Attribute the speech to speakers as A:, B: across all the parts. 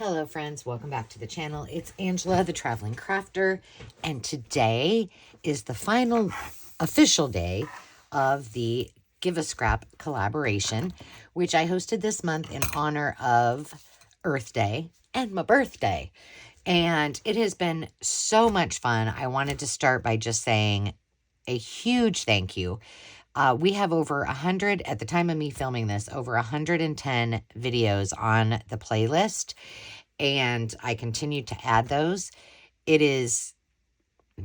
A: Hello friends, welcome back to the channel. It's Angela, the Traveling Crafter, and today is the final official day of the GiveAScrap collaboration, which I hosted this month in honor of Earth Day and my birthday. And it has been so much fun. I wanted to start by just saying a huge thank you. We have over 100, at the time of me filming this, over 110 videos on the playlist, and I continue to add those. It is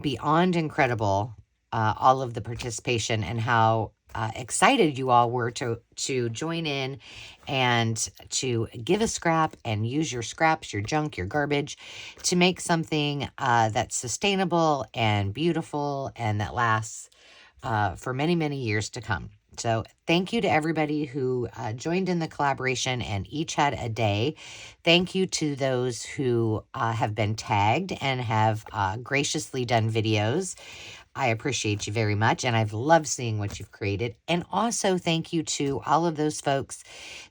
A: beyond incredible, all of the participation and how excited you all were to join in and to give a scrap and use your scraps, your junk, your garbage to make something that's sustainable and beautiful and that lasts for many, many years to come. So thank you to everybody who joined in the collaboration and each had a day. Thank you to those who have been tagged and have graciously done videos. I appreciate you very much, and I've loved seeing what you've created. And also thank you to all of those folks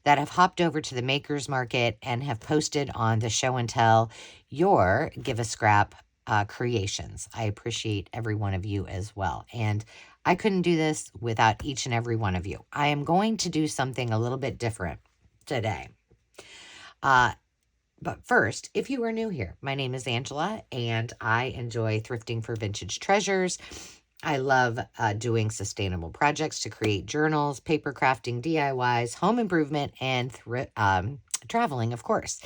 A: that have hopped over to the Makers Market and have posted on the show and tell your GiveAScrap creations. I appreciate every one of you as well. And I couldn't do this without each and every one of you. I am going to do something a little bit different today. But first, if you are new here, my name is Angela, and I enjoy thrifting for vintage treasures. I love doing sustainable projects to create journals, paper crafting, DIYs, home improvement, and traveling, of course.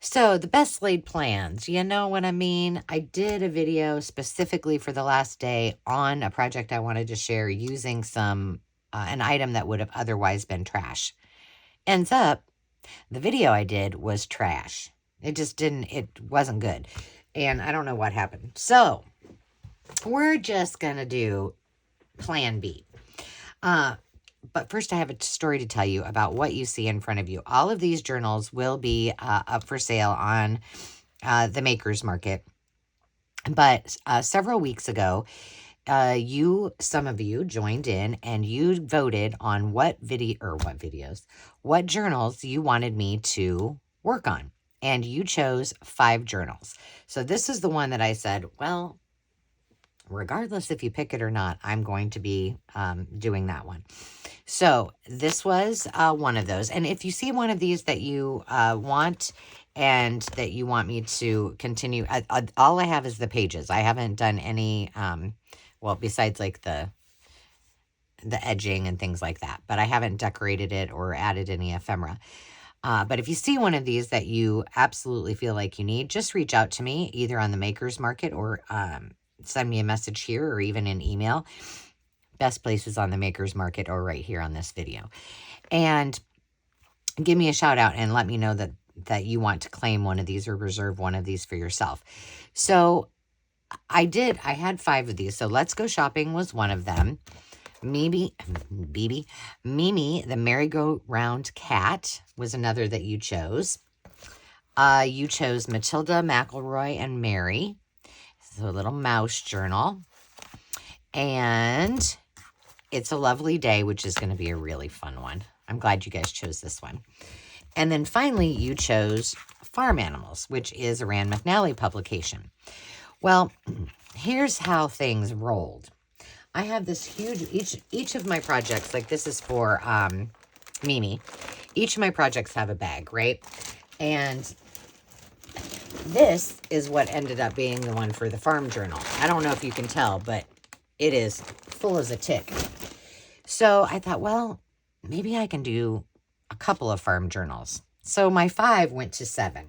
A: So the best laid plans, you know what I mean? I did a video specifically for the last day on a project I wanted to share using an item that would have otherwise been trash. Ends up, the video I did was trash. It wasn't good. And I don't know what happened. So we're just going to do plan B. But first, I have a story to tell you about what you see in front of you. All of these journals will be up for sale on the Makers Market. But several weeks ago, some of you joined in and you voted on what journals you wanted me to work on. And you chose 5 journals. So this is the one that I said, well, regardless if you pick it or not, I'm going to be doing that one. So this was one of those. And if you see one of these that you want and that you want me to continue, all I have is the pages. I haven't done any, well, besides like the edging and things like that. But I haven't decorated it or added any ephemera. But if you see one of these that you absolutely feel like you need, just reach out to me either on the Makers Market or send me a message here or even an email. Best places on the Makers Market or right here on this video. And give me a shout out and let me know that you want to claim one of these or reserve one of these for yourself. So I had 5 of these. So Let's Go Shopping was one of them. Mimi, the merry-go-round cat was another that you chose. You chose Matilda, McElroy, and Mary. So a little mouse journal. And It's a Lovely Day, which is going to be a really fun one. I'm glad you guys chose this one. And then finally, you chose Farm Animals, which is a Rand McNally publication. Well, here's how things rolled. I have this huge, each of my projects, like this is for Mimi. Each of my projects have a bag, right? And this is what ended up being the one for the farm journal. I don't know if you can tell, but it is full as a tick. So I thought, well, maybe I can do a couple of farm journals. So my 5 went to 7.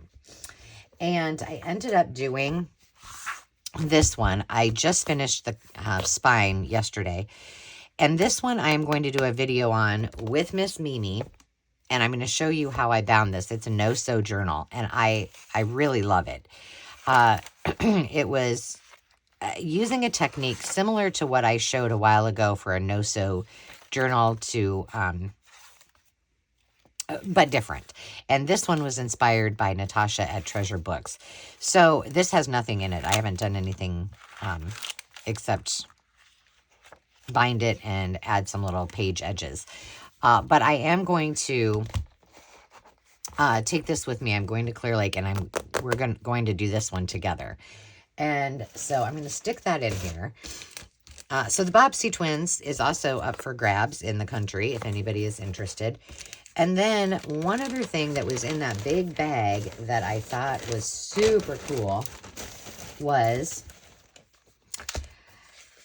A: And I ended up doing this one. I just finished the spine yesterday. And this one I am going to do a video on with Miss Mimi. And I'm going to show you how I bound this. It's a no-sew journal. And I really love it. It was using a technique similar to what I showed a while ago for a no-sew journal but different. And this one was inspired by Natasha at Treasure Books. So this has nothing in it. I haven't done anything except bind it and add some little page edges. But I am going to take this with me. I'm going to Clear Lake, and we're going to do this one together. And so I'm going to stick that in here. So the Bobbsey twins is also up for grabs in the country, if anybody is interested. And then one other thing that was in that big bag that I thought was super cool was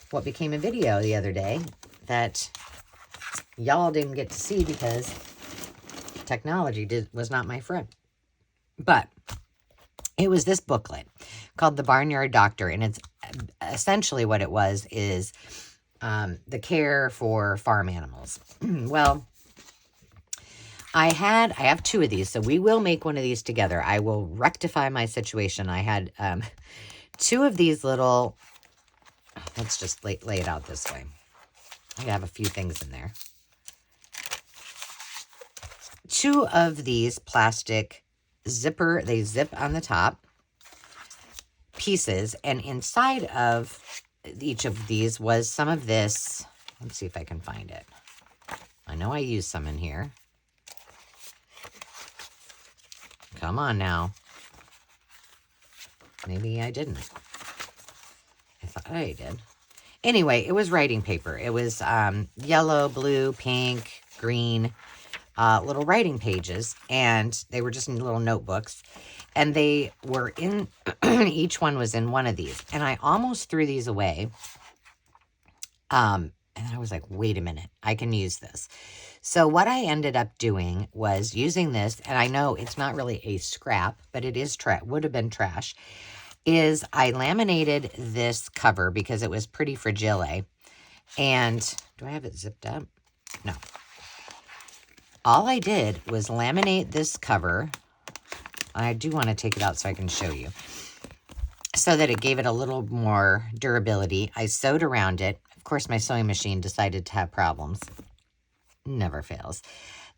A: what became a video the other day that y'all didn't get to see because technology was not my friend. But it was this booklet called The Barnyard Doctor, and it's essentially what it was is the care for farm animals. Well, I have 2 of these, so we will make one of these together. I will rectify my situation. I had 2 of these little, let's just lay it out this way. I have a few things in there. 2 of these plastic zipper, they zip on the top pieces, and inside of each of these was some of this. Let's see if I can find it. I know I used some in here. Come on now. Maybe I didn't. I thought I did. Anyway, it was writing paper. It was yellow, blue, pink, green, little writing pages. And they were just in little notebooks. And they were in, each one was in one of these. And I almost threw these away. And I was like, wait a minute, I can use this. So what I ended up doing was using this, and I know it's not really a scrap, but it is would have been trash, is I laminated this cover because it was pretty fragile. And do I have it zipped up? No. All I did was laminate this cover. I do want to take it out so I can show you, so that it gave it a little more durability. I sewed around it. Of course, my sewing machine decided to have problems. Never fails.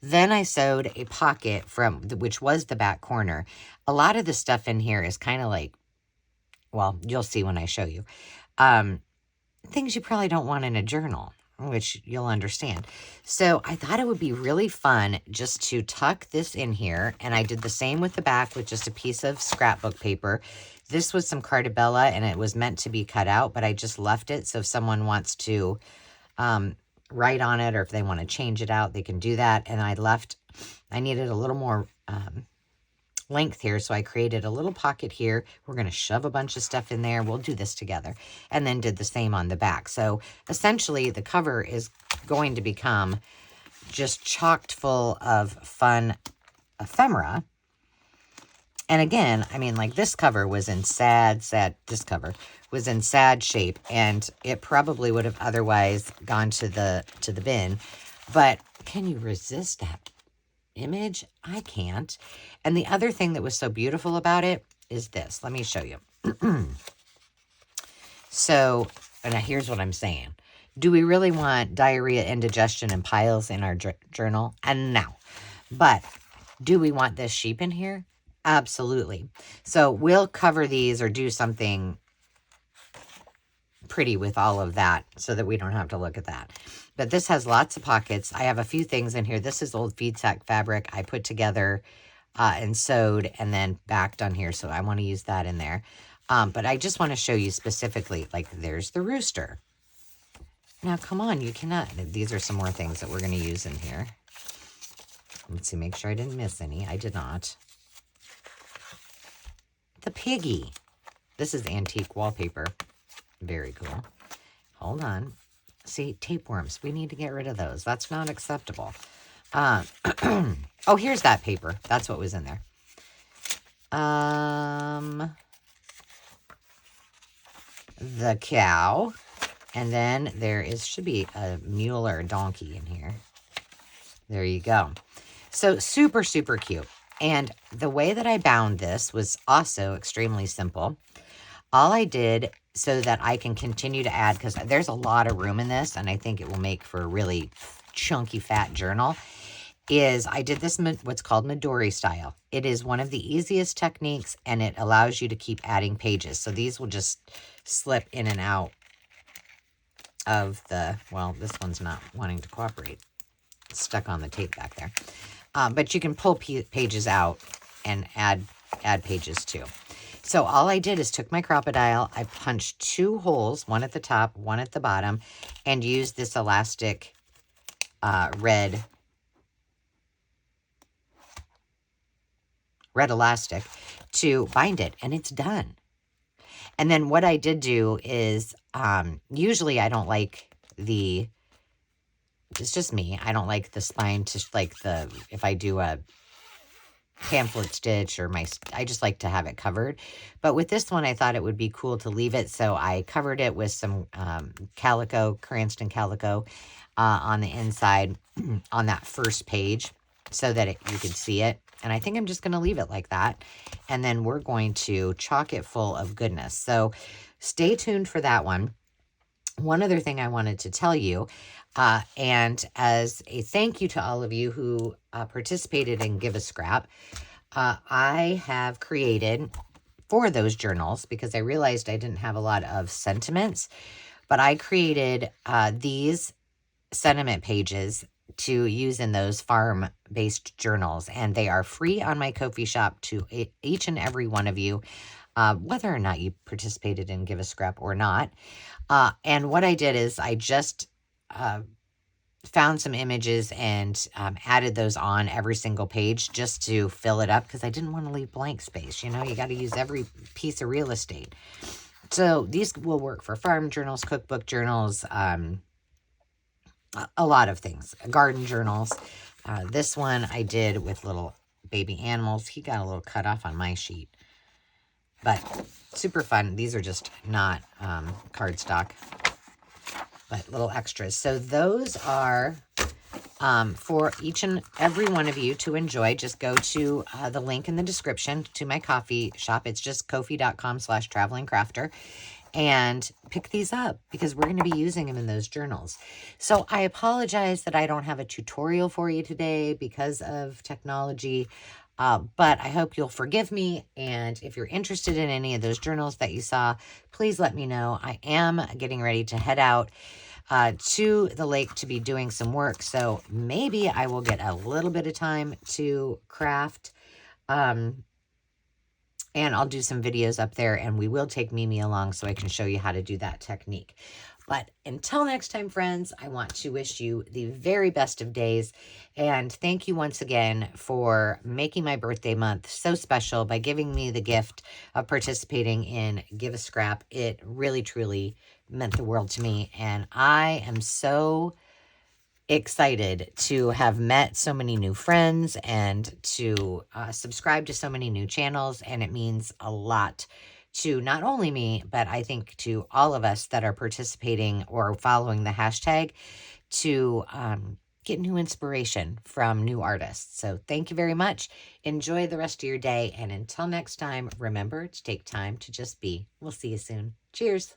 A: Then I sewed a pocket which was the back corner. A lot of the stuff in here is kind of like, well, you'll see when I show you. Things you probably don't want in a journal, which you'll understand. So I thought it would be really fun just to tuck this in here. And I did the same with the back with just a piece of scrapbook paper. This was some Cartabella, and it was meant to be cut out, but I just left it. So if someone wants to write on it, or if they want to change it out, they can do that. And I needed a little more length here, so I created a little pocket here. We're going to shove a bunch of stuff in there. We'll do this together. And then did the same on the back. So essentially the cover is going to become just chocked full of fun ephemera. And again, I mean, like this cover was in this cover was in sad shape, and it probably would have otherwise gone to the bin. But can you resist that image? I can't. And the other thing that was so beautiful about it is this. Let me show you. So, and here's what I'm saying. Do we really want diarrhea, indigestion, and piles in our journal? And no. But do we want this sheep in here? Absolutely. So we'll cover these or do something pretty with all of that so that we don't have to look at that. But this has lots of pockets. I have a few things in here. This is old feed sack fabric I put together and sewed and then backed on here. So I want to use that in there. But I just want to show you specifically, like there's the rooster. Now, come on, you cannot. These are some more things that we're going to use in here. Let's see, make sure I didn't miss any. I did not. The piggy. This is antique wallpaper. Very cool. Hold on. See, tapeworms. We need to get rid of those. That's not acceptable. Oh, here's that paper. That's what was in there. The cow. And then should be a mule or a donkey in here. There you go. So super, super cute. And the way that I bound this was also extremely simple. All I did so that I can continue to add, because there's a lot of room in this, and I think it will make for a really chunky, fat journal, is I did this what's called Midori style. It is one of the easiest techniques, and it allows you to keep adding pages. So these will just slip in and out of the, well, this one's not wanting to cooperate. It's stuck on the tape back there. but you can pull pages out and add pages too. So all I did is took my Crop-A-Dile, I punched 2 holes, one at the top, one at the bottom, and used this elastic red elastic to bind it, and it's done. And then what I did do is, usually I don't like it's just me, I don't like the spine to, like if I do a pamphlet stitch or I just like to have it covered. But with this one, I thought it would be cool to leave it. So I covered it with some calico, Cranston calico on the inside on that first page so that you could see it. And I think I'm just going to leave it like that. And then we're going to chock it full of goodness. So stay tuned for that one. One other thing I wanted to tell you, and as a thank you to all of you who participated in GiveAScrap, I have created for those journals, because I realized I didn't have a lot of sentiments, but I created these sentiment pages to use in those farm-based journals, and they are free on my Ko-fi shop to each and every one of you, whether or not you participated in GiveAScrap or not. And what I did is I just found some images and added those on every single page just to fill it up, because I didn't want to leave blank space. You know, you got to use every piece of real estate. So these will work for farm journals, cookbook journals, a lot of things, garden journals. This one I did with little baby animals. He got a little cut off on my sheet, but super fun. These are just not cardstock, but little extras. So those are for each and every one of you to enjoy. Just go to the link in the description to my coffee shop. It's just ko-fi.com/travelingcrafter, and pick these up, because we're going to be using them in those journals. So I apologize that I don't have a tutorial for you today because of technology, but I hope you'll forgive me. And if you're interested in any of those journals that you saw, please let me know. I am getting ready to head out to the lake to be doing some work, so maybe I will get a little bit of time to craft, and I'll do some videos up there, and we will take Mimi along so I can show you how to do that technique. But until next time, friends, I want to wish you the very best of days, and thank you once again for making my birthday month so special by giving me the gift of participating in GiveAScrap. It really, truly meant the world to me, and I am so excited to have met so many new friends and to subscribe to so many new channels. And it means a lot to not only me, but I think to all of us that are participating or following the hashtag to get new inspiration from new artists. So thank you very much. Enjoy the rest of your day. And until next time, remember to take time to just be. We'll see you soon. Cheers.